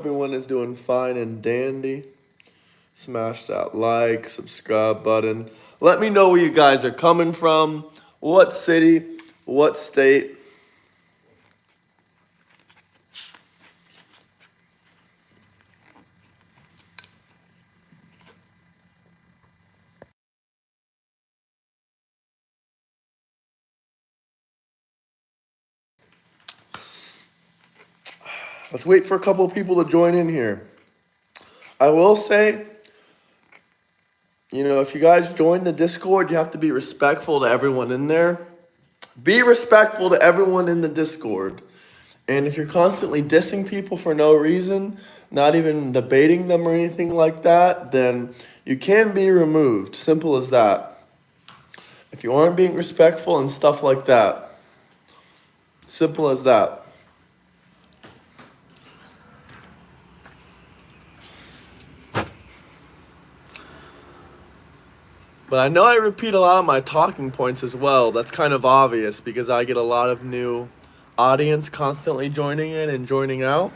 Everyone is doing fine and dandy. Smash that like, subscribe button. Let me know where you guys are coming from, what city, what state. Let's wait for a couple of people to join in here. I will say, if you guys join the Discord, you have to be respectful to everyone in there. Be respectful to everyone in the Discord. And if you're constantly dissing people for no reason, not even debating them or anything like that, then you can be removed. Simple as that. If you aren't being respectful and stuff like that. Simple as that. But I know I repeat a lot of my talking points as well. That's kind of obvious because I get a lot of new audience constantly joining in and joining out.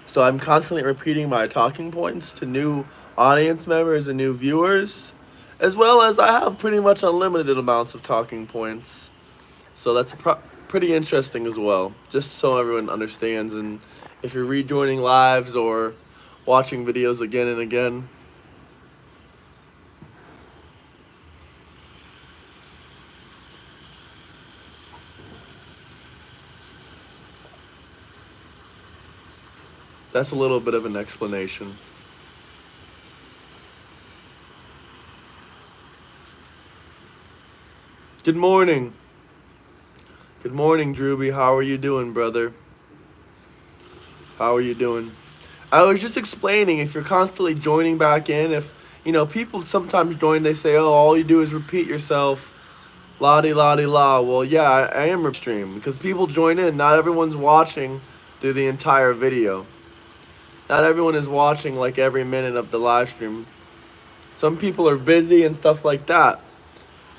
So I'm constantly repeating my talking points to new audience members and new viewers, as well as I have pretty much unlimited amounts of talking points. So that's pretty interesting as well, just so everyone understands. And if you're rejoining lives or watching videos again and again, that's a little bit of an explanation. Good morning. Good morning, Drewby. How are you doing, brother? How are you doing? I was just explaining, if you're constantly joining back in, if, people sometimes join, they say, oh, all you do is repeat yourself, la-di-la-di-la. Well, yeah, I am stream because people join in. Not everyone's watching through the entire video. Not everyone is watching like every minute of the live stream. Some people are busy and stuff like that.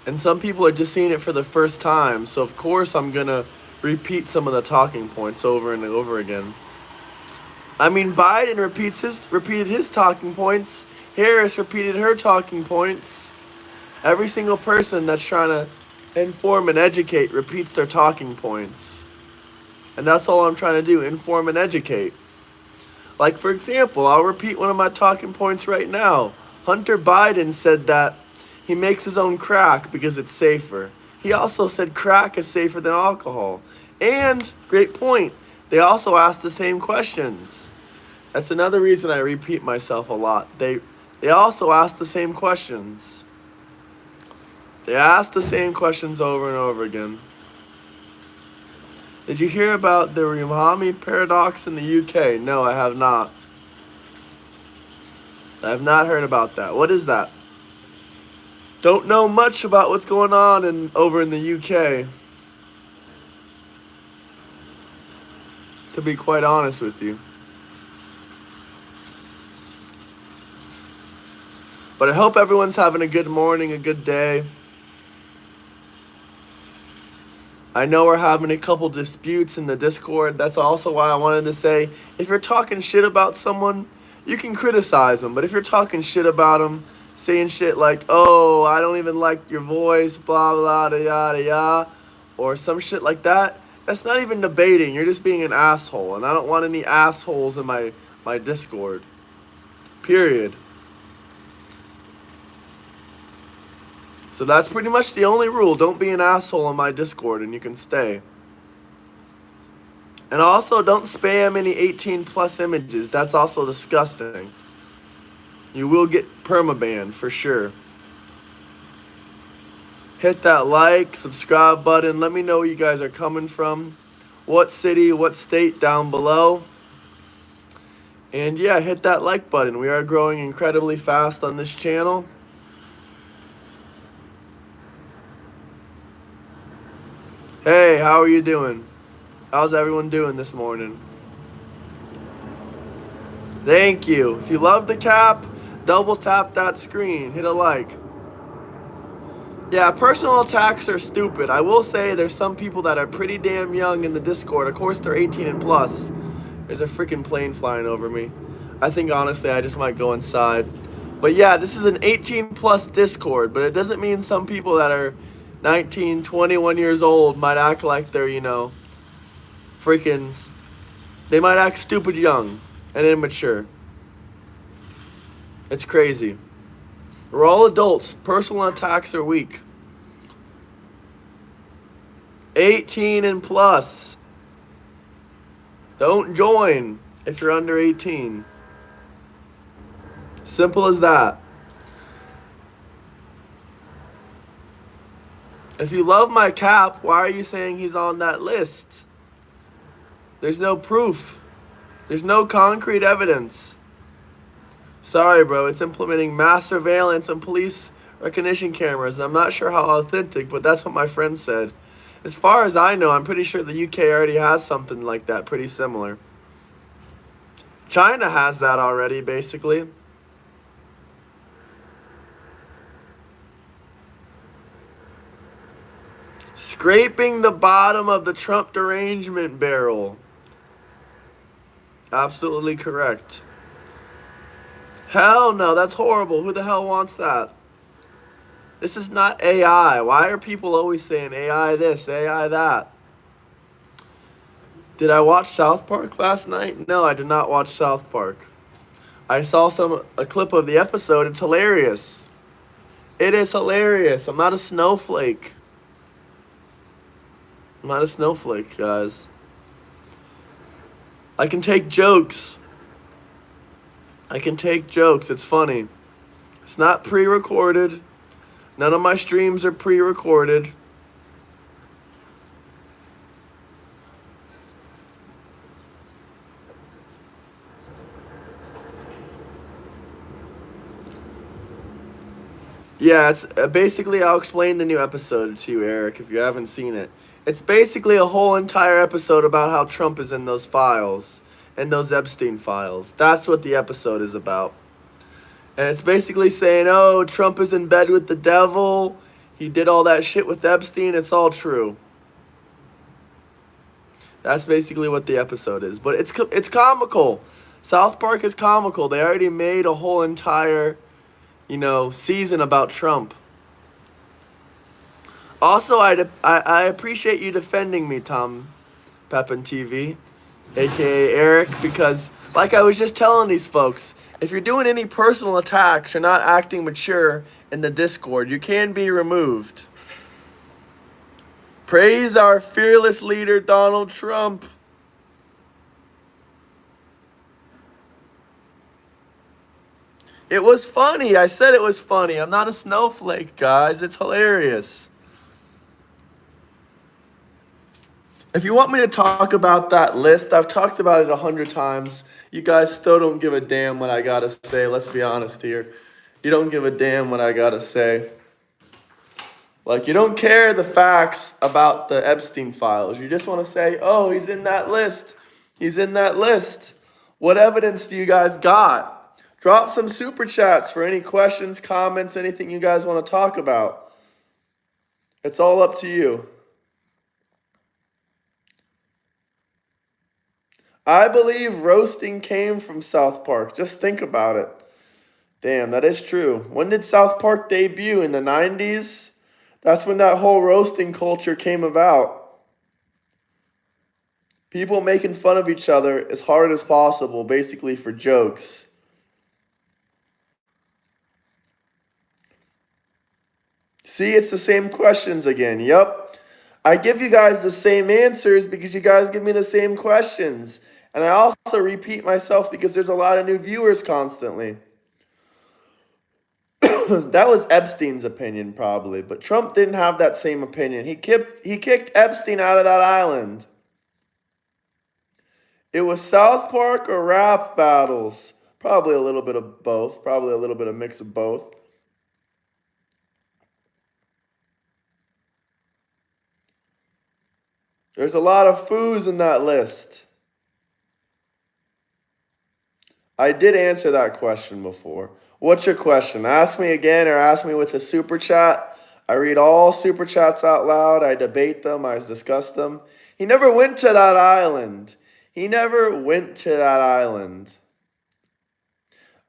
And some people are just seeing it for the first time. So, of course, I'm going to repeat some of the talking points over and over again. I mean, Biden repeated his talking points. Harris repeated her talking points. Every single person that's trying to inform and educate repeats their talking points. And that's all I'm trying to do, inform and educate. Like, for example, I'll repeat one of my talking points right now. Hunter Biden said that he makes his own crack because it's safer. He also said crack is safer than alcohol. And, great point, they also asked the same questions. That's another reason I repeat myself a lot. They also asked the same questions. They asked the same questions over and over again. Did you hear about the Rimami paradox in the UK? No, I have not. I have not heard about that. What is that? Don't know much about what's going on over in the UK, to be quite honest with you. But I hope everyone's having a good morning, a good day. I know we're having a couple disputes in the Discord. That's also why I wanted to say, if you're talking shit about someone, you can criticize them. But if you're talking shit about them, saying shit like, oh, I don't even like your voice, blah, blah, da, yada, yada, or some shit like that, that's not even debating. You're just being an asshole. And I don't want any assholes in my Discord. Period. So that's pretty much the only rule. Don't be an asshole on my Discord and you can stay. And also, don't spam any 18 plus images. That's also disgusting. You will get permabanned for sure. Hit that like, subscribe button. Let me know where you guys are coming from. What city, what state down below. And yeah, hit that like button. We are growing incredibly fast on this channel. Hey, how are you doing? How's everyone doing this morning? Thank you. If you love the cap, double tap that screen. Hit a like. Yeah, personal attacks are stupid. I will say there's some people that are pretty damn young in the Discord. Of course, they're 18 and plus. There's a freaking plane flying over me. I think honestly I just might go inside. But yeah, this is an 18 plus Discord, but it doesn't mean some people that are 19, 21 years old might act like they're, freaking, they might act stupid young and immature. It's crazy. We're all adults. Personal attacks are weak. 18 and plus. Don't join if you're under 18. Simple as that. If you love my cap, why are you saying he's on that list? There's no proof. There's no concrete evidence. Sorry, bro. It's implementing mass surveillance and police recognition cameras. I'm not sure how authentic, but that's what my friend said. As far as I know, I'm pretty sure the UK already has something like that, pretty similar. China has that already, basically. Scraping the bottom of the Trump derangement barrel. Absolutely correct. Hell no, that's horrible. Who the hell wants that? This is not AI. Why are people always saying AI this, AI that? Did I watch South Park last night? No, I did not watch South Park. I saw a clip of the episode. It's hilarious. It is hilarious. I'm not a snowflake. I'm not a snowflake, guys. I can take jokes. I can take jokes. It's funny. It's not pre-recorded. None of my streams are pre-recorded. Yeah, it's basically, I'll explain the new episode to you, Eric, if you haven't seen it. It's basically a whole entire episode about how Trump is in those files, in those Epstein files. That's what the episode is about. And it's basically saying, oh, Trump is in bed with the devil. He did all that shit with Epstein. It's all true. That's basically what the episode is. But it's comical. South Park is comical. They already made a whole entire, season about Trump. Also, I appreciate you defending me, Tom Pepin TV, a.k.a. Eric, because like I was just telling these folks, if you're doing any personal attacks, you're not acting mature in the Discord, you can be removed. Praise our fearless leader, Donald Trump. It was funny. I said it was funny. I'm not a snowflake, guys. It's hilarious. If you want me to talk about that list, I've talked about it 100 times. You guys still don't give a damn what I gotta say. Let's be honest here. You don't give a damn what I gotta say. Like, you don't care the facts about the Epstein files. You just want to say, oh, he's in that list. He's in that list. What evidence do you guys got? Drop some super chats for any questions, comments, anything you guys want to talk about. It's all up to you. I believe roasting came from South Park. Just think about it. Damn, that is true. When did South Park debut? In the 90s? That's when that whole roasting culture came about. People making fun of each other as hard as possible, basically for jokes. See, it's the same questions again. Yep. I give you guys the same answers because you guys give me the same questions. And I also repeat myself because there's a lot of new viewers constantly. That was Epstein's opinion, probably. But Trump didn't have that same opinion. He kicked Epstein out of that island. It was South Park or rap battles. Probably a little bit of both. Probably a little bit of mix of both. There's a lot of foos in that list. I did answer that question before. What's your question? Ask me again or ask me with a super chat. I read all super chats out loud. I debate them. I discuss them. He never went to that island. He never went to that island.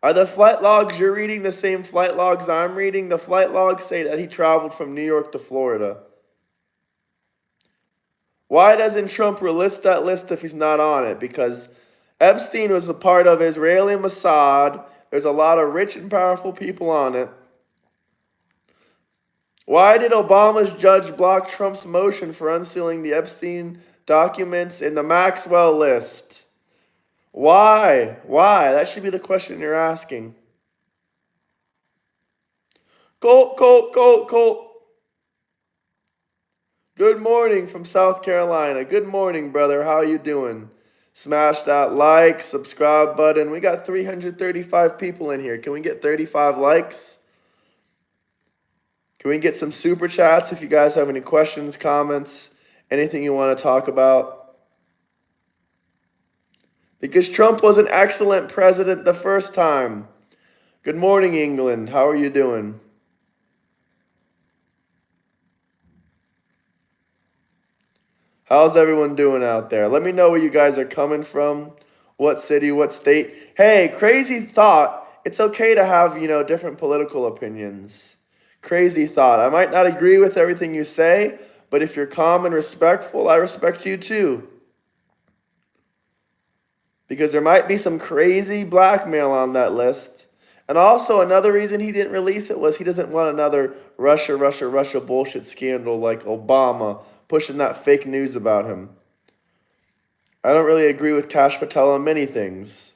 Are the flight logs you're reading the same flight logs I'm reading? The flight logs say that he traveled from New York to Florida. Why doesn't Trump release that list if he's not on it? Because Epstein was a part of Israeli Mossad. There's a lot of rich and powerful people on it. Why did Obama's judge block Trump's motion for unsealing the Epstein documents in the Maxwell list? Why? Why? That should be the question you're asking. Colt. Good morning from South Carolina. Good morning, brother. How you doing? Smash that like, subscribe button. We got 335 people in here. Can we get 35 likes? Can we get some super chats if you guys have any questions, comments, anything you want to talk about? Because Trump was an excellent president the first time. Good morning, England. How are you doing? How's everyone doing out there? Let me know where you guys are coming from. What city, what state. Hey, crazy thought. It's okay to have, different political opinions. Crazy thought. I might not agree with everything you say, but if you're calm and respectful, I respect you too. Because there might be some crazy blackmail on that list. And also, another reason he didn't release it was he doesn't want another Russia bullshit scandal like Obama pushing that fake news about him. I don't really agree with Kash Patel on many things.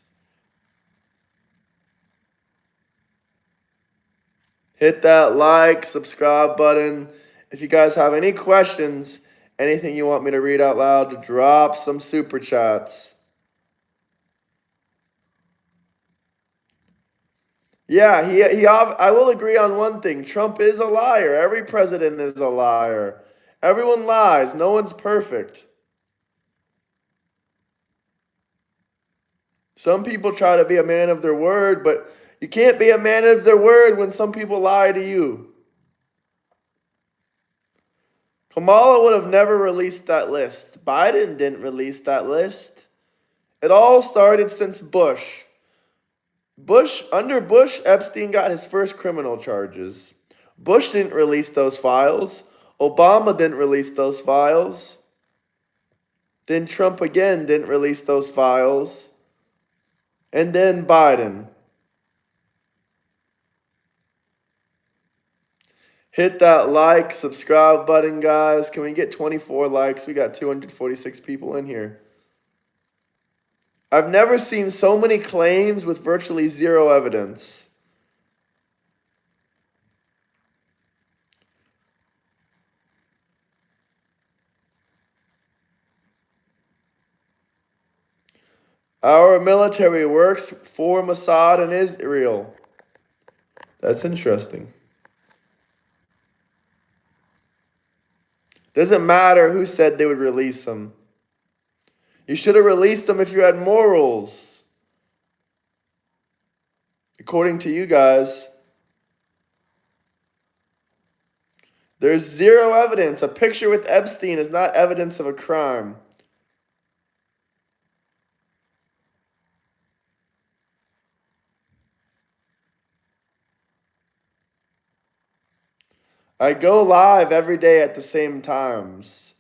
Hit that like, subscribe button. If you guys have any questions, anything you want me to read out loud, drop some super chats. Yeah, I will agree on one thing. Trump is a liar. Every president is a liar. Everyone lies. No one's perfect. Some people try to be a man of their word, but you can't be a man of their word when some people lie to you. Kamala would have never released that list. Biden didn't release that list. It all started since Bush. Under Bush, Epstein got his first criminal charges. Bush didn't release those files. Obama didn't release those files. Then Trump again didn't release those files. And then Biden. Hit that like, subscribe button, guys. Can we get 24 likes? We got 246 people in here. I've never seen so many claims with virtually zero evidence. Our military works for Mossad and Israel. That's interesting. Doesn't matter who said they would release them. You should have released them if you had morals. According to you guys. There's zero evidence. A picture with Epstein is not evidence of a crime. I go live every day at the same times.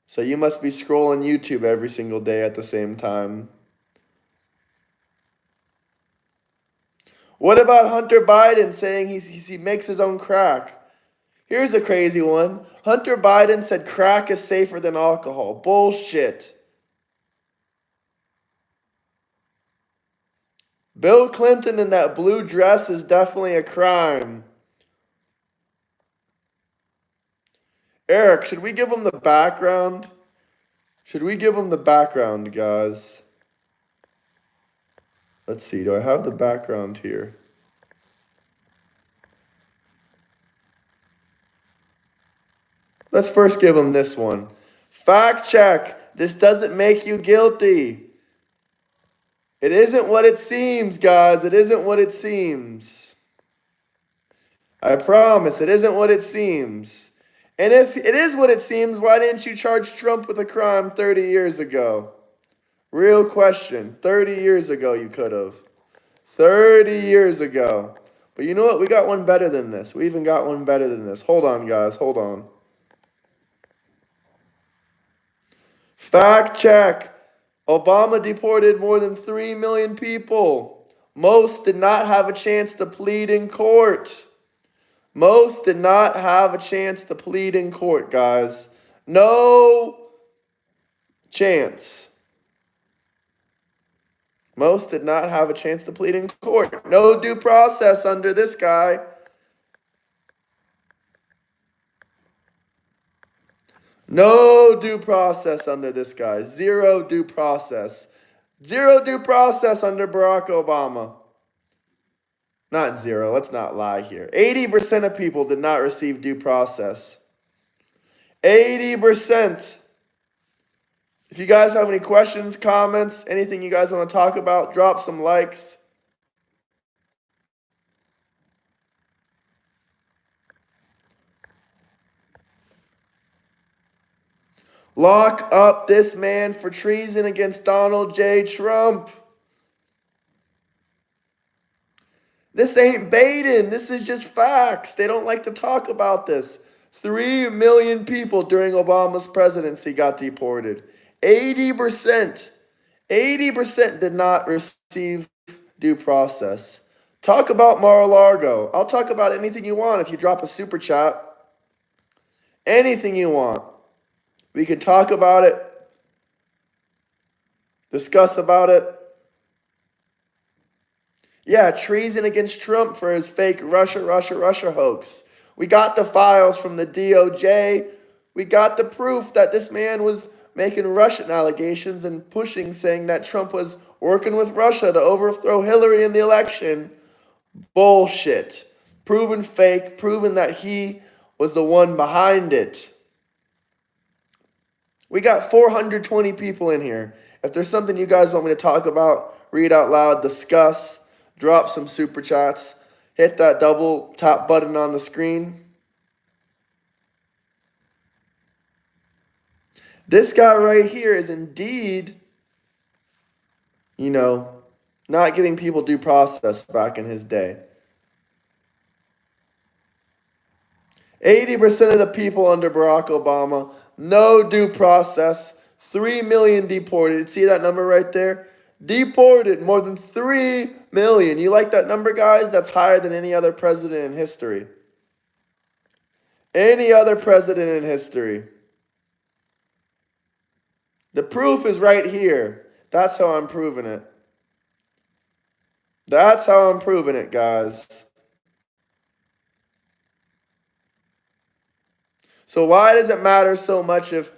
So you must be scrolling YouTube every single day at the same time. What about Hunter Biden saying he makes his own crack? Here's a crazy one. Hunter Biden said crack is safer than alcohol. Bullshit. Bill Clinton in that blue dress is definitely a crime. Eric, should we give him the background? Should we give him the background, guys? Let's see. Do I have the background here? Let's first give him this one. Fact check. This doesn't make you guilty. It isn't what it seems, guys. It isn't what it seems. I promise, it isn't what it seems. And if it is what it seems, why didn't you charge Trump with a crime 30 years ago? Real question. 30 years ago, you could have. 30 years ago. But you know what? We got one better than this. We even got one better than this. Hold on, guys. Hold on. Fact check. Obama deported more than 3 million people. Most did not have a chance to plead in court. Most did not have a chance to plead in court, guys. No chance. Most did not have a chance to plead in court. No due process under this guy. No due process under this guy. Zero due process. Zero due process under Barack Obama. Not zero. Let's not lie here. 80% of people did not receive due process. 80%. If you guys have any questions, comments, anything you guys want to talk about, drop some likes. Lock up this man for treason against Donald J. Trump. This ain't baiting. This is just facts. They don't like to talk about this. 3 million people during Obama's presidency got deported. 80%. 80% did not receive due process. Talk about Mar-a-Lago. I'll talk about anything you want if you drop a super chat. Anything you want. We can talk about it. Discuss about it. Yeah, treason against Trump for his fake Russia hoax. We got the files from the DOJ. We got the proof that this man was making Russian allegations and pushing, saying that Trump was working with Russia to overthrow Hillary in the election. Bullshit. Proven fake, proven that he was the one behind it. We got 420 people in here. If there's something you guys want me to talk about, read out loud, discuss, drop some super chats, hit that double tap button on the screen. This guy right here is indeed, not giving people due process back in his day. 80% of the people under Barack Obama, no due process, 3 million deported. See that number right there? Deported, more than 3 million. You like that number, guys? That's higher than any other president in history. Any other president in history. The proof is right here. That's how I'm proving it. That's how I'm proving it, guys. So why does it matter so much if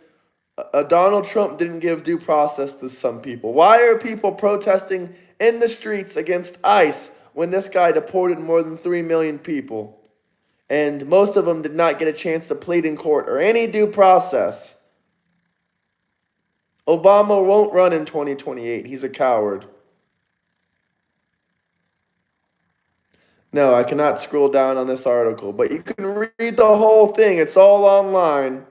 Donald Trump didn't give due process to some people? Why are people protesting in the streets against ICE when this guy deported more than 3 million people? And most of them did not get a chance to plead in court or any due process. Obama won't run in 2028. He's a coward. No, I cannot scroll down on this article, but you can read the whole thing. It's all online.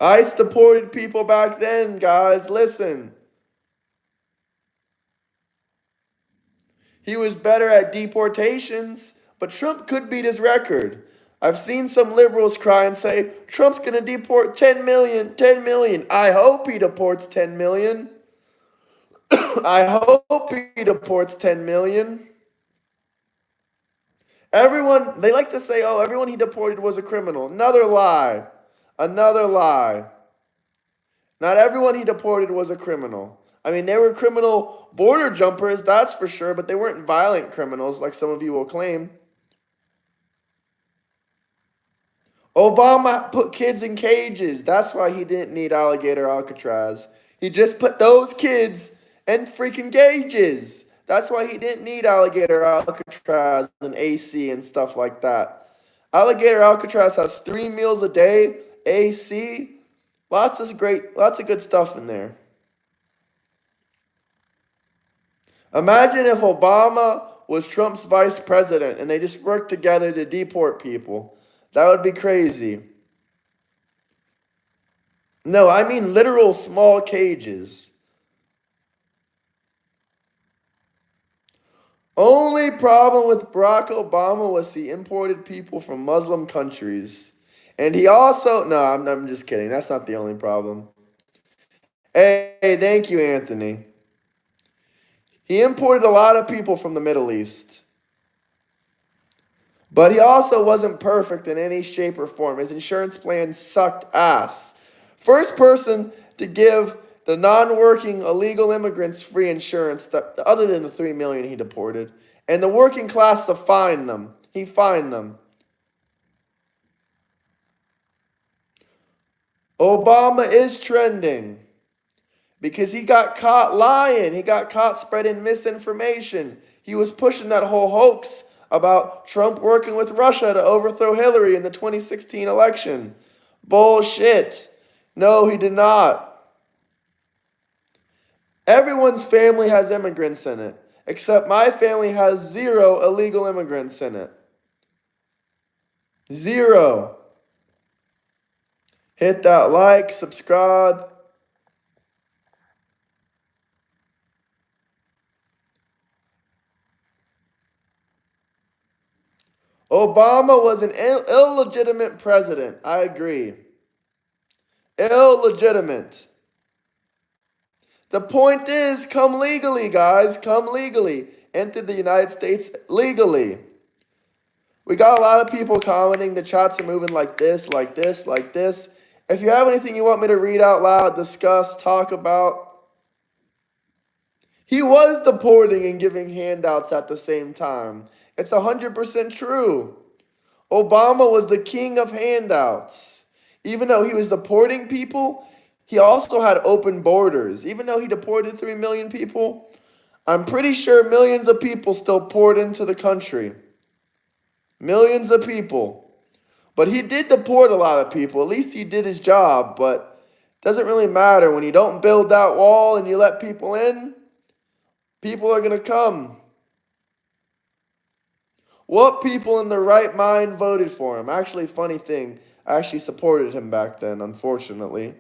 ICE deported people back then, guys. Listen. He was better at deportations, but Trump could beat his record. I've seen some liberals cry and say, Trump's going to deport 10 million, 10 million. I hope he deports 10 million. I hope he deports 10 million. Everyone, they like to say, oh, everyone he deported was a criminal. Another lie. Another lie. Not everyone he deported was a criminal. I mean, they were criminal border jumpers, that's for sure, but they weren't violent criminals like some of you will claim. Obama put kids in cages. That's why he didn't need alligator Alcatraz. He just put those kids in freaking cages. That's why he didn't need alligator Alcatraz and AC and stuff like that. Alligator Alcatraz has 3 meals a day, AC, lots of good stuff in there. Imagine if Obama was Trump's vice president and they just worked together to deport people. That would be crazy. No, I mean literal small cages. Only problem with Barack Obama was he imported people from Muslim countries. And he also, no, I'm just kidding. That's not the only problem. Hey, thank you, Anthony. He imported a lot of people from the Middle East. But he also wasn't perfect in any shape or form. His insurance plan sucked ass. First person to give the non-working illegal immigrants free insurance, other than the 3 million he deported, and the working class to fine them. He fined them. Obama is trending because he got caught lying. He got caught spreading misinformation. He was pushing that whole hoax about Trump working with Russia to overthrow Hillary in the 2016 election. Bullshit. No, he did not. Everyone's family has immigrants in it, except my family has 0 illegal immigrants in it. 0. Hit that like, subscribe. Obama was an illegitimate president. I agree. Illegitimate. The point is, come legally, guys. Come legally. Enter the United States legally. We got a lot of people commenting. The chats are moving like this, like this, like this. If you have anything you want me to read out loud, discuss, talk about. He was deporting and giving handouts at the same time. It's 100% true. Obama was the king of handouts. Even though he was deporting people, he also had open borders. Even though he deported 3 million people, I'm pretty sure millions of people still poured into the country. Millions of people. But he did deport a lot of people. At least he did his job, but it doesn't really matter. When you don't build that wall and you let people in, people are going to come. What people in their right mind voted for him? Actually, funny thing, I actually supported him back then, unfortunately.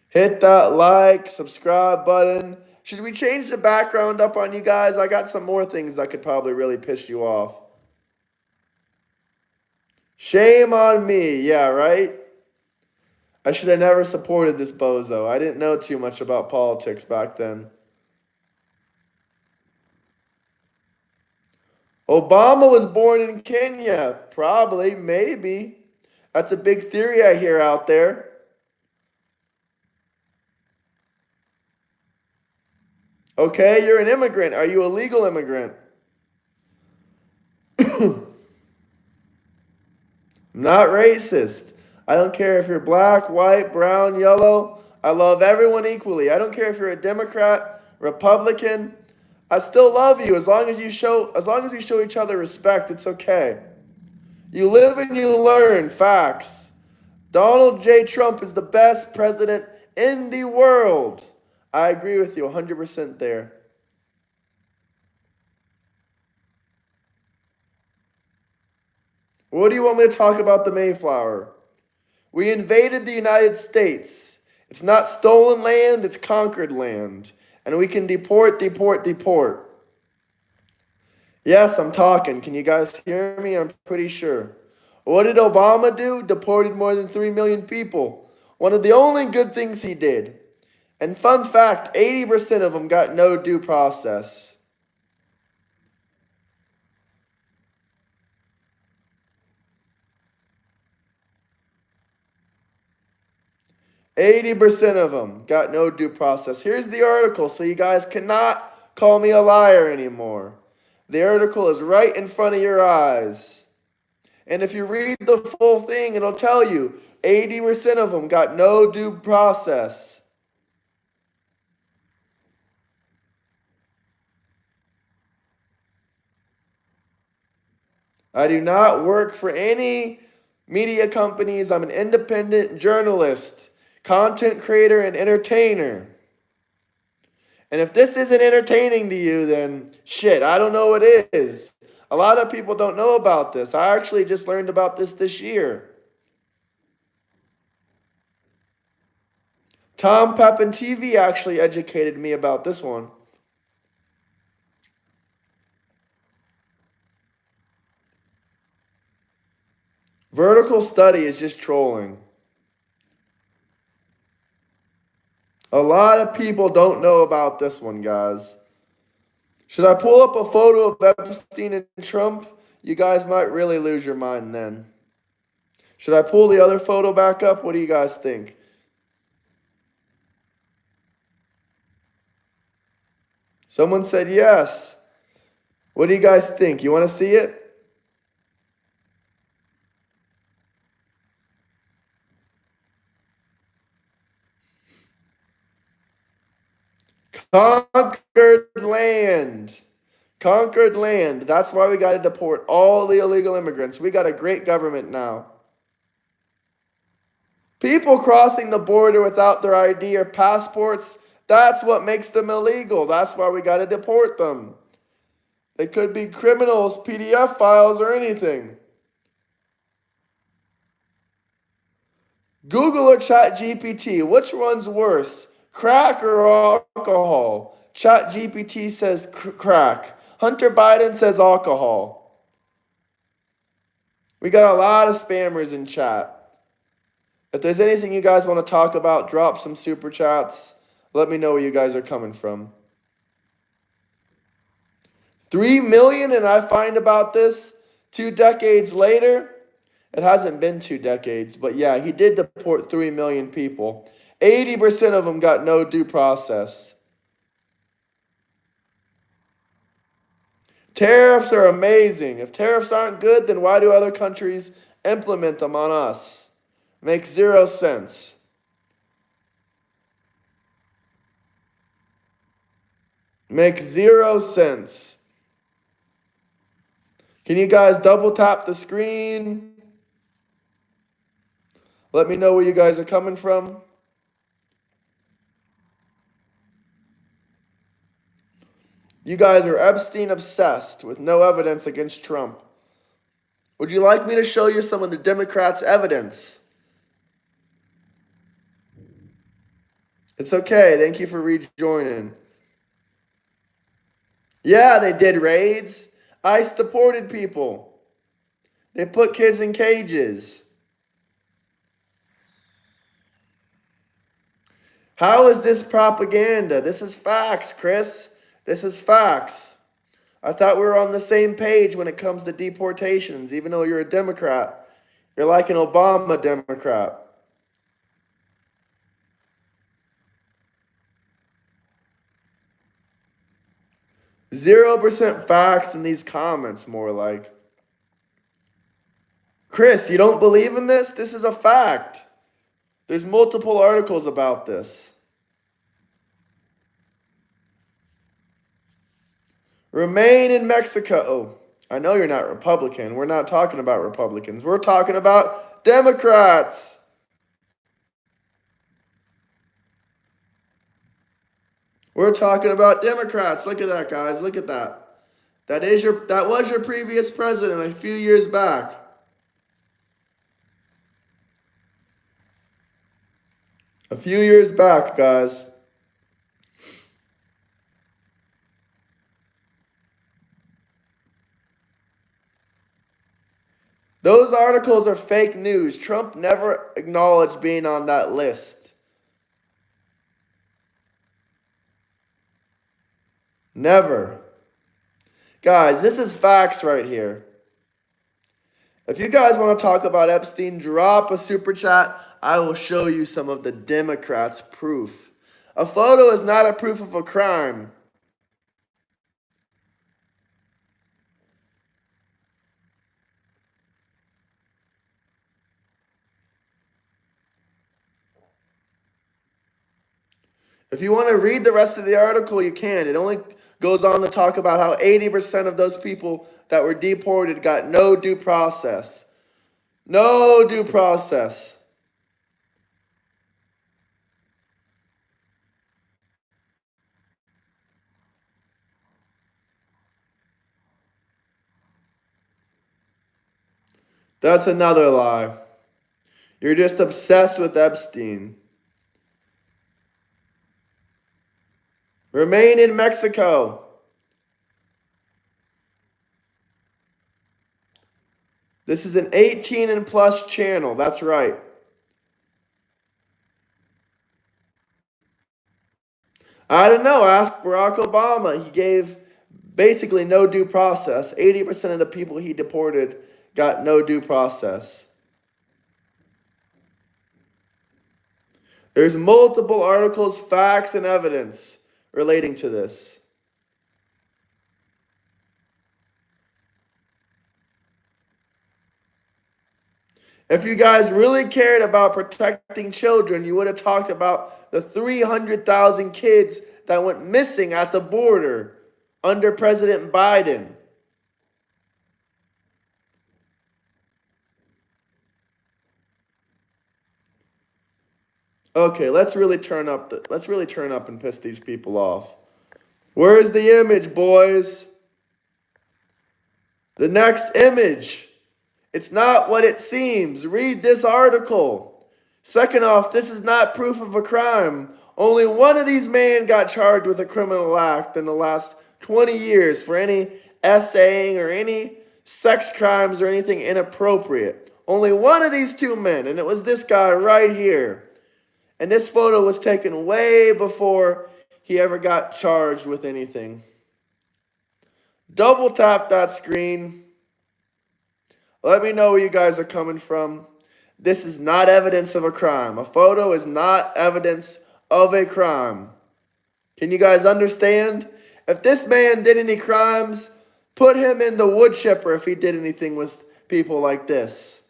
Hit that like, subscribe button. Should we change the background up on you guys? I got some more things that could probably really piss you off. Shame on me, yeah, right? I should have never supported this bozo. I didn't know too much about politics back then. Obama was born in Kenya. Probably, maybe. That's a big theory I hear out there. Okay, you're an immigrant. Are you a legal immigrant? I'm not racist. I don't care if you're black, white, brown, yellow. I love everyone equally. I don't care if you're a Democrat, Republican. I still love you as long as you show each other respect, it's okay. You live and you learn. Facts. Donald J. Trump is the best president in the world. I agree with you 100% there. What do you want me to talk about the Mayflower? We invaded the United States. It's not stolen land, it's conquered land. And we can deport, deport, deport. Yes, I'm talking. Can you guys hear me? I'm pretty sure. What did Obama do? Deported more than 3 million people. One of the only good things he did. And fun fact, 80% of them got no due process. 80% of them got no due process. Here's the article, so you guys cannot call me a liar anymore. The article is right in front of your eyes. And if you read the full thing, it'll tell you 80% of them got no due process. I do not work for any media companies. I'm an independent journalist, content creator, and entertainer. And if this isn't entertaining to you, then shit, I don't know what is. A lot of people don't know about this. I actually just learned about this year. Tom Pepin TV actually educated me about this one. Vertical study is just trolling. A lot of people don't know about this one, guys. Should I pull up a photo of Epstein and Trump? You guys might really lose your mind then. Should I pull the other photo back up? What do you guys think? Someone said yes. What do you guys think? You want to see it? Conquered land. Conquered land. That's why we got to deport all the illegal immigrants. We got a great government now. People crossing the border without their ID or passports, that's what makes them illegal. That's why we got to deport them. They could be criminals, PDF files, or anything. Google or ChatGPT, which one's worse, crack or alcohol? ChatGPT says crack. Hunter Biden says alcohol. We got a lot of spammers in chat. If there's anything you guys want to talk about, drop some super chats. Let me know where you guys are coming from. 3 million, and I find about this 2 decades later. It hasn't been 2 decades, but yeah, he did deport 3 million people. 80% of them got no due process. Tariffs are amazing. If tariffs aren't good, then why do other countries implement them on us? Makes 0 sense. Makes 0 sense. Can you guys double tap the screen? Let me know where you guys are coming from. You guys are Epstein obsessed with no evidence against Trump. Would you like me to show you some of the Democrats' evidence? It's okay. Thank you for rejoining. Yeah, they did raids. ICE deported people. They put kids in cages. How is this propaganda? This is facts, Chris. This is facts. I thought we were on the same page when it comes to deportations, even though you're a Democrat. You're like an Obama Democrat. 0% facts in these comments, more like. Chris, you don't believe in this? This is a fact. There's multiple articles about this. Remain in Mexico. Oh, I know you're not Republican. We're not talking about Republicans. We're talking about Democrats. We're talking about Democrats. Look at that, guys. Look at that. That was your previous president a few years back. A few years back, guys. Those articles are fake news. Trump never acknowledged being on that list. Never. Guys, this is facts right here. If you guys want to talk about Epstein, drop a super chat. I will show you some of the Democrats' proof. A photo is not a proof of a crime. If you want to read the rest of the article, you can. It only goes on to talk about how 80% of those people that were deported got no due process. No due process. That's another lie. You're just obsessed with Epstein. Remain in Mexico. This is an 18 and plus channel. That's right. I don't know. Ask Barack Obama. He gave basically no due process. 80% of the people he deported got no due process. There's multiple articles, facts, and evidence relating to this. If you guys really cared about protecting children, you would have talked about the 300,000 kids that went missing at the border under President Biden. Okay, let's really turn up and piss these people off. Where's the image, boys? The next image. It's not what it seems. Read this article. Second off, this is not proof of a crime. Only one of these men got charged with a criminal act in the last 20 years for any essaying or any sex crimes or anything inappropriate. Only one of these two men, and it was this guy right here. And this photo was taken way before he ever got charged with anything. Double tap that screen. Let me know where you guys are coming from. This is not evidence of a crime. A photo is not evidence of a crime. Can you guys understand? If this man did any crimes, put him in the wood chipper if he did anything with people like this.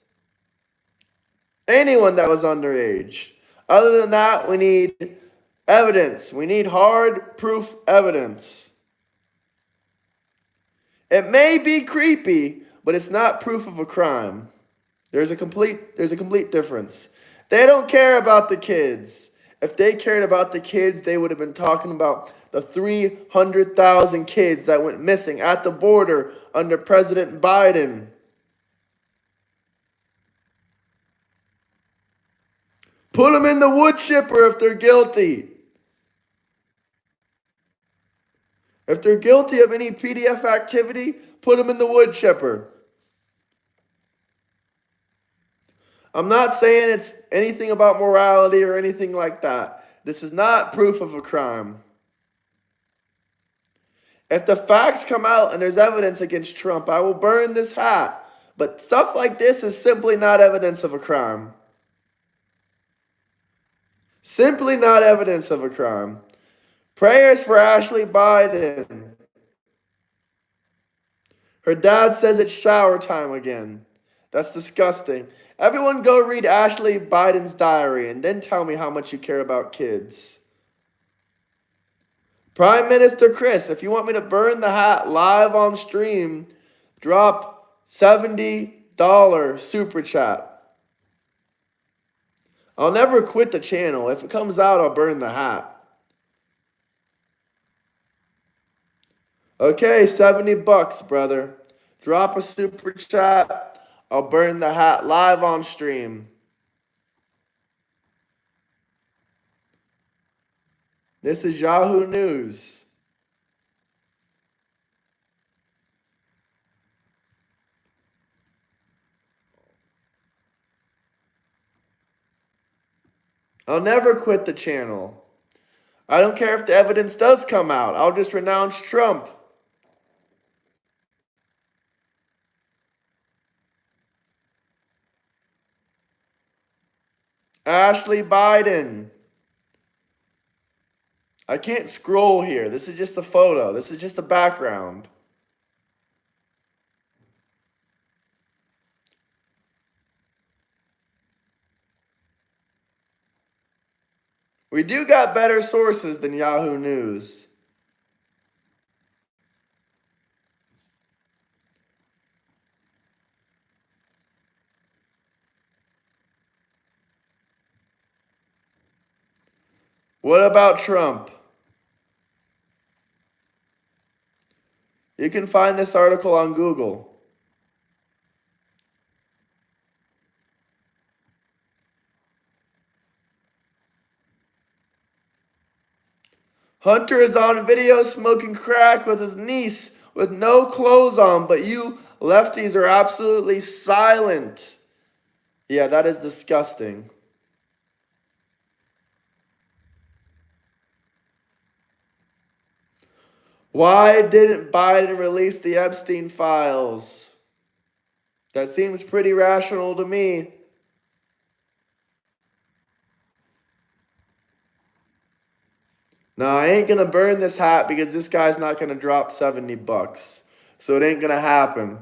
Anyone that was underage. Other than that, we need evidence. We need hard proof evidence. It may be creepy, but it's not proof of a crime. There's a complete difference. They don't care about the kids. If they cared about the kids, they would have been talking about the 300,000 kids that went missing at the border under President Biden. Put them in the wood chipper if they're guilty. If they're guilty of any PDF activity, put them in the wood chipper. I'm not saying it's anything about morality or anything like that. This is not proof of a crime. If the facts come out and there's evidence against Trump, I will burn this hat. But stuff like this is simply not evidence of a crime. Simply not evidence of a crime. Prayers for Ashley Biden. Her dad says it's shower time again. That's disgusting. Everyone go read Ashley Biden's diary and then tell me how much you care about kids. Prime Minister Chris, if you want me to burn the hat live on stream, drop $70 super chat. I'll never quit the channel. If it comes out, I'll burn the hat. Okay, 70 bucks, brother. Drop a super chat. I'll burn the hat live on stream. This is Yahoo News. I'll never quit the channel. I don't care if the evidence does come out. I'll just renounce Trump. Ashley Biden. I can't scroll here. This is just a photo. This is just a background. We do got better sources than Yahoo News. What about Trump? You can find this article on Google. Hunter is on video smoking crack with his niece with no clothes on, but you lefties are absolutely silent. Yeah, that is disgusting. Why didn't Biden release the Epstein files? That seems pretty rational to me. No, I ain't gonna burn this hat because this guy's not gonna drop 70 bucks. So it ain't gonna happen.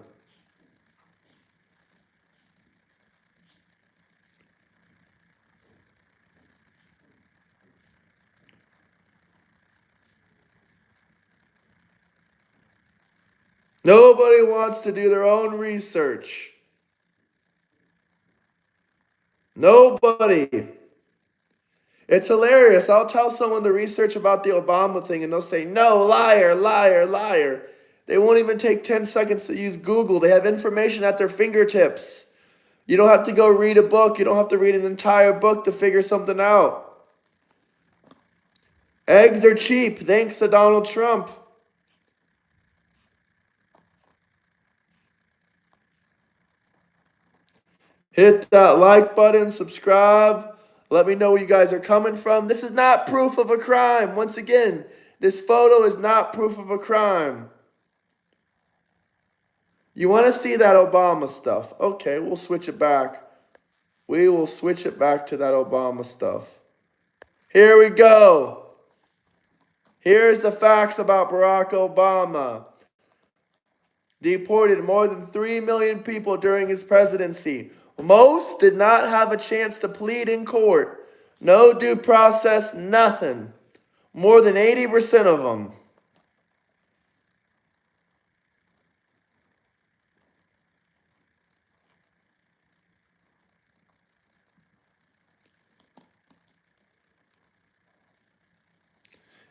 Nobody wants to do their own research. Nobody. It's hilarious. I'll tell someone to research about the Obama thing and they'll say, no, liar, liar, liar. They won't even take 10 seconds to use Google. They have information at their fingertips. You don't have to go read a book. You don't have to read an entire book to figure something out. Eggs are cheap, thanks to Donald Trump. Hit that like button, subscribe. Let me know where you guys are coming from. This is not proof of a crime. Once again, this photo is not proof of a crime. You want to see that Obama stuff? Okay, we'll switch it back. We will switch it back to that Obama stuff. Here we go. Here's the facts about Barack Obama. Deported more than 3 million people during his presidency. Most did not have a chance to plead in court. No due process, nothing. More than 80% of them.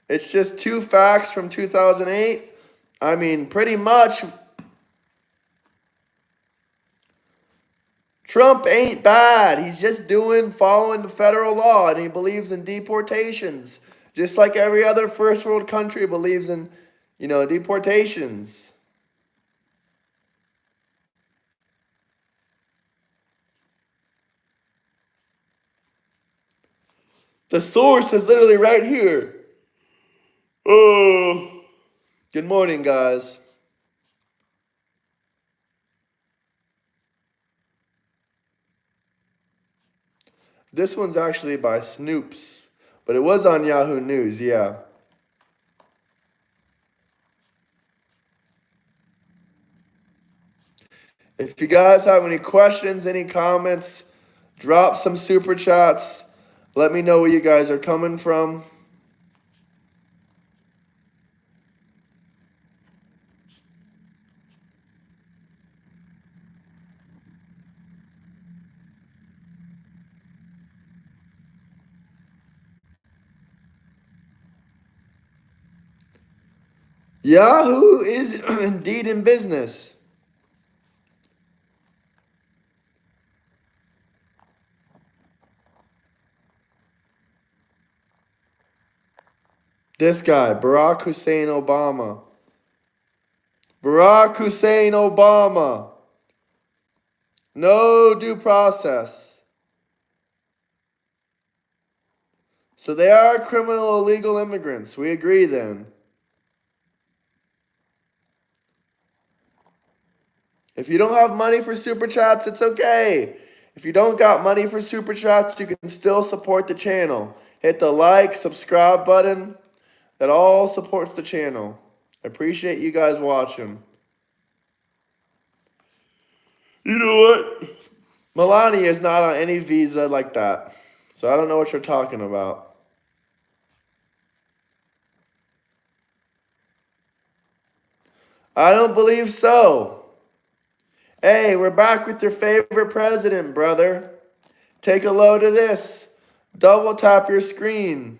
It's just two facts from 2008. I mean, pretty much. Trump ain't bad. He's just following the federal law, and he believes in deportations. Just like every other first world country believes in, deportations. The source is literally right here. Oh, good morning, guys. This one's actually by Snoops, but it was on Yahoo News, yeah. If you guys have any questions, any comments, drop some super chats. Let me know where you guys are coming from. Yahoo is indeed in business. This guy, Barack Hussein Obama. Barack Hussein Obama. No due process. So they are criminal illegal immigrants. We agree then. If you don't have money for super chats, it's okay. If you don't got money for super chats, you can still support the channel. Hit the like, subscribe button. That all supports the channel. I appreciate you guys watching. You know what? Melania is not on any visa like that. So I don't know what you're talking about. I don't believe so. Hey, we're back with your favorite president, brother. Take a load of this. Double tap your screen.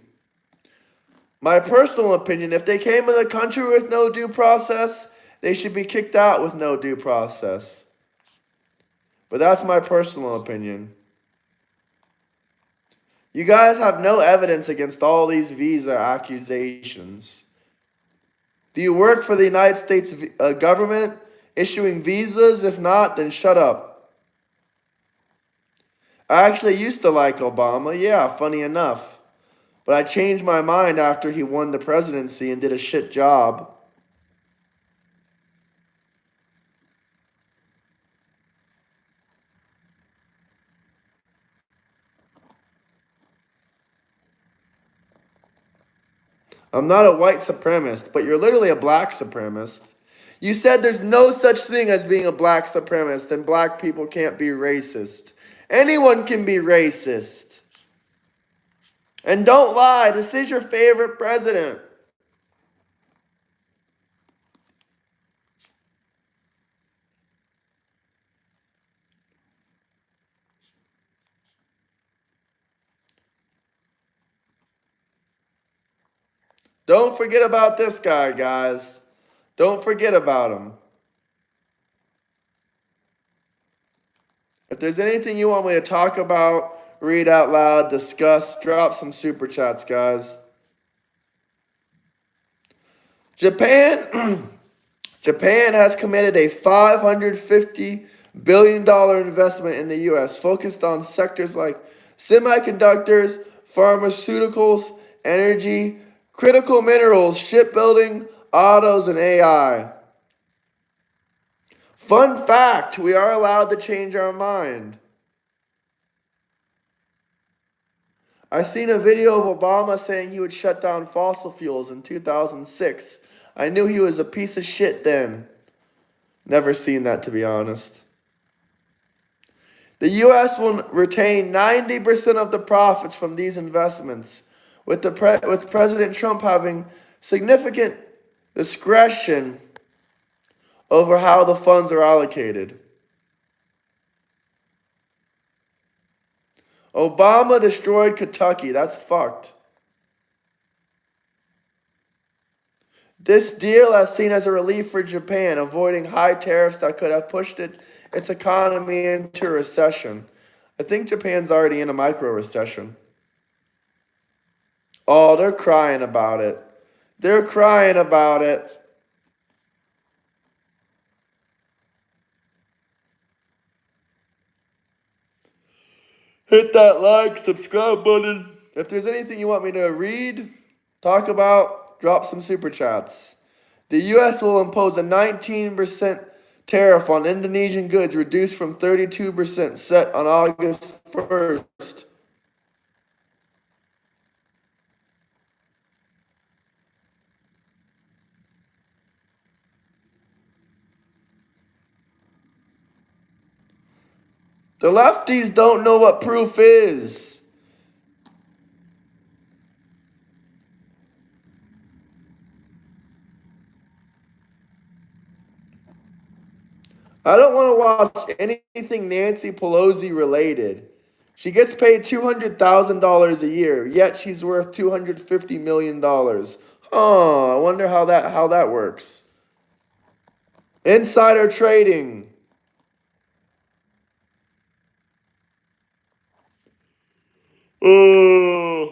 My personal opinion, if they came in the country with no due process, they should be kicked out with no due process. But that's my personal opinion. You guys have no evidence against all these visa accusations. Do you work for the United States government issuing visas? If not, then shut up. I actually used to like Obama, yeah, funny enough. But I changed my mind after he won the presidency and did a shit job. I'm not a white supremacist, but you're literally a black supremacist. You said there's no such thing as being a black supremacist and black people can't be racist. Anyone can be racist. And don't lie, this is your favorite president. Don't forget about this guy, guys. Don't forget about him. If there's anything you want me to talk about, read out loud, discuss, drop some super chats, guys. Japan Japan has committed a $550 billion investment in the US focused on sectors like semiconductors, pharmaceuticals, energy, critical minerals, shipbuilding, autos, and AI. Fun fact, we are allowed to change our mind. I seen a video of Obama saying he would shut down fossil fuels in 2006. I knew he was a piece of shit then. Never seen that, to be honest. The U.S. will retain 90% of the profits from these investments, with President Trump having significant discretion over how the funds are allocated. Obama destroyed Kentucky. That's fucked. This deal is seen as a relief for Japan, avoiding high tariffs that could have pushed its economy into a recession. I think Japan's already in a micro recession. Oh, they're crying about it. They're crying about it. Hit that like, subscribe button. If there's anything you want me to read, talk about, drop some super chats. The U.S. will impose a 19% tariff on Indonesian goods, reduced from 32% set on August 1st. The lefties don't know what proof is. I don't want to watch anything Nancy Pelosi related. She gets paid $200,000 a year, yet she's worth $250 million. I wonder how that works. Insider trading. Uh,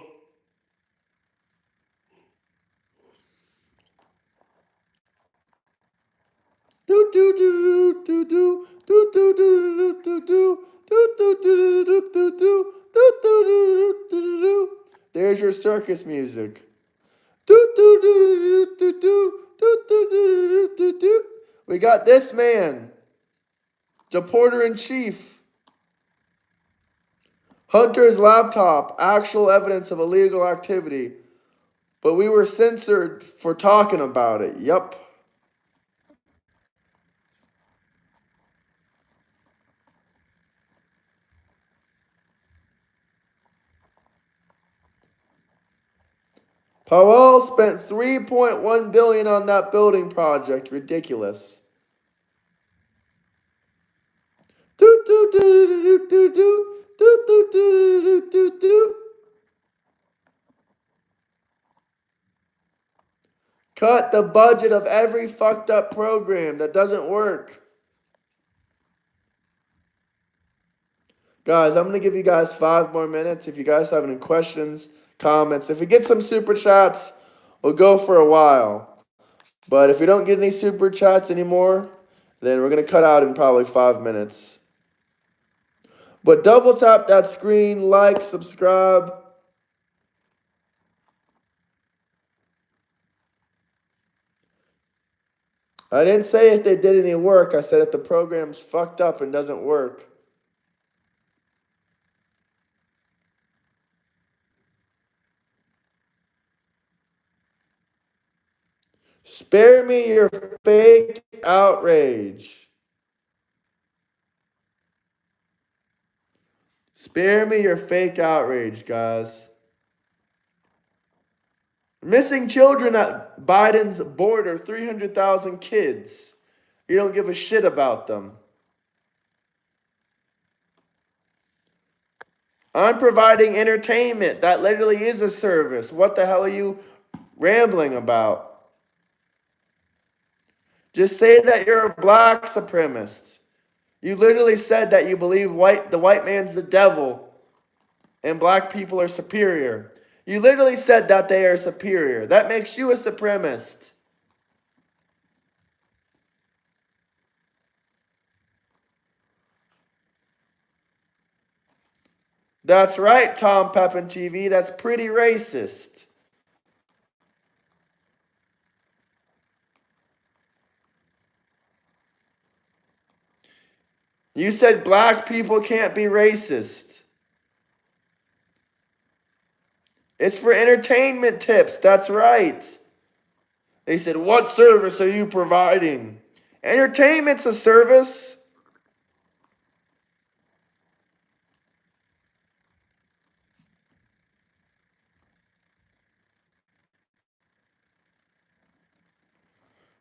do do do do do do do do do do do. There's your circus music. We got this man, deporter in chief. Hunter's laptop, actual evidence of illegal activity. But we were censored for talking about it. Yup. Powell spent $3.1 billion on that building project. Ridiculous. Cut the budget of every fucked up program that doesn't work. Guys, I'm going to give you guys 5 more minutes. If you guys have any questions, comments, if we get some super chats, we'll go for a while. But if we don't get any super chats anymore, then we're going to cut out in probably 5 minutes. But double tap that screen, like, subscribe. I didn't say if they did any work. I said if the program's fucked up and doesn't work. Spare me your fake outrage. Spare me your fake outrage, guys. Missing children at Biden's border, 300,000 kids. You don't give a shit about them. I'm providing entertainment. That literally is a service. What the hell are you rambling about? Just say that you're a black supremacist. You literally said that you believe the white man's the devil and black people are superior. You literally said that they are superior. That makes you a supremacist. That's right, Tom Pepin TV. That's pretty racist. You said black people can't be racist. It's for entertainment tips. That's right. They said, what service are you providing? Entertainment's a service.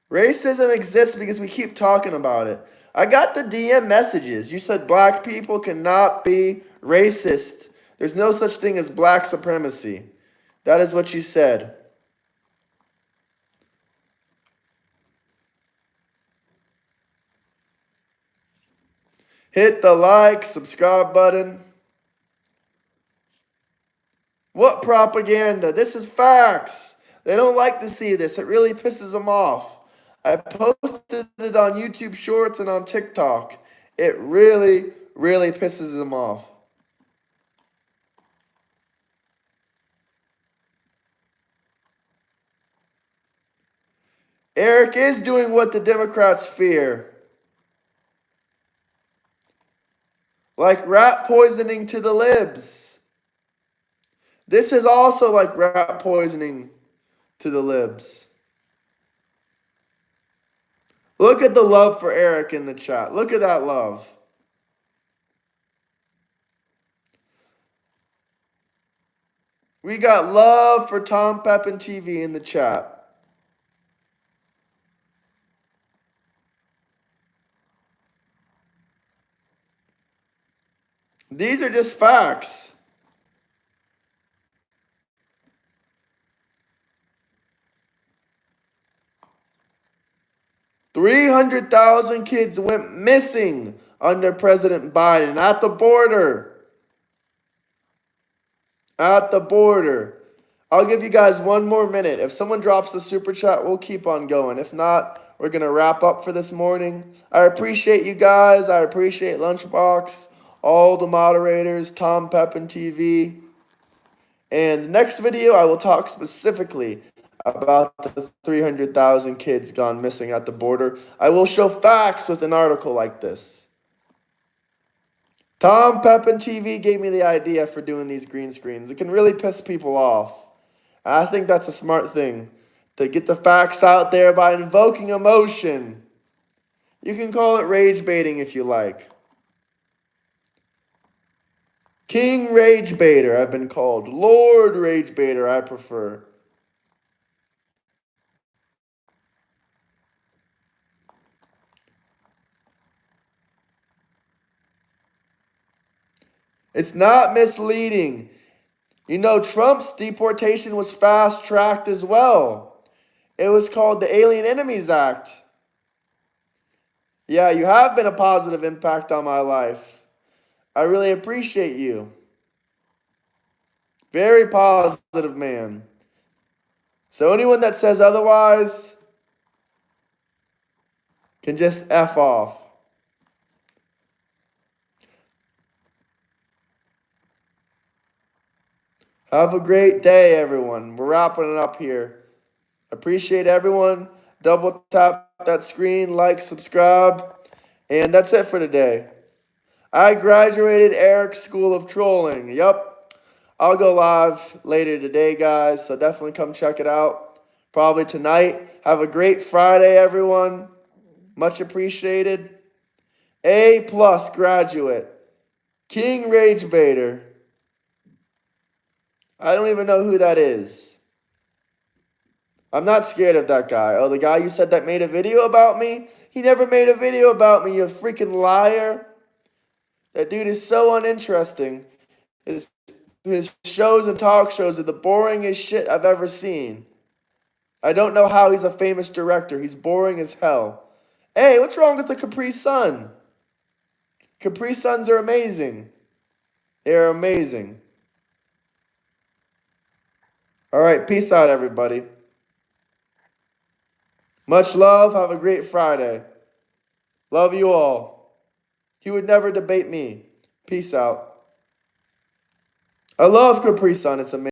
Racism exists because we keep talking about it. I got the DM messages. You said black people cannot be racist. There's no such thing as black supremacy. That is what you said. Hit the like, subscribe button. What propaganda? This is facts. They don't like to see this. It really pisses them off. I posted it on YouTube Shorts and on TikTok. It really, really pisses them off. Eric is doing what the Democrats fear. Like rat poisoning to the libs. This is also like rat poisoning to the libs. Look at the love for Eric in the chat. Look at that love. We got love for Tom Pepin TV in the chat. These are just facts. $300,000 kids went missing under President Biden at the border. At the border. I'll give you guys 1 more minute. If someone drops the super chat, we'll keep on going. If not, we're going to wrap up for this morning. I appreciate you guys. I appreciate Lunchbox, all the moderators, Tom Pepin TV. And next video, I will talk specifically about the 300,000 kids gone missing at the border. I will show facts with an article like this. Tom Pepin TV gave me the idea for doing these green screens. It can really piss people off. I think that's a smart thing, to get the facts out there by invoking emotion. You can call it rage baiting if you like. King Rage Baiter, I've been called. Lord Rage Baiter, I prefer. It's not misleading. You know, Trump's deportation was fast-tracked as well. It was called the Alien Enemies Act. Yeah, you have been a positive impact on my life. I really appreciate you. Very positive man. So anyone that says otherwise can just F off. Have a great day, everyone. We're wrapping it up here. Appreciate everyone. Double tap that screen, like, subscribe. And that's it for today. I graduated Eric's School of Trolling. Yup. I'll go live later today, guys. So definitely come check it out. Probably tonight. Have a great Friday, everyone. Much appreciated. A plus graduate. King Rage Baiter. I don't even know who that is. I'm not scared of that guy. Oh, the guy you said that made a video about me? He never made a video about me, you freaking liar. That dude is so uninteresting. His shows and talk shows are the boringest shit I've ever seen. I don't know how he's a famous director. He's boring as hell. Hey, what's wrong with the Capri Sun? Capri Suns are amazing. They're amazing. All right, peace out, everybody. Much love. Have a great Friday. Love you all. He would never debate me. Peace out. I love Capri Sun. It's amazing.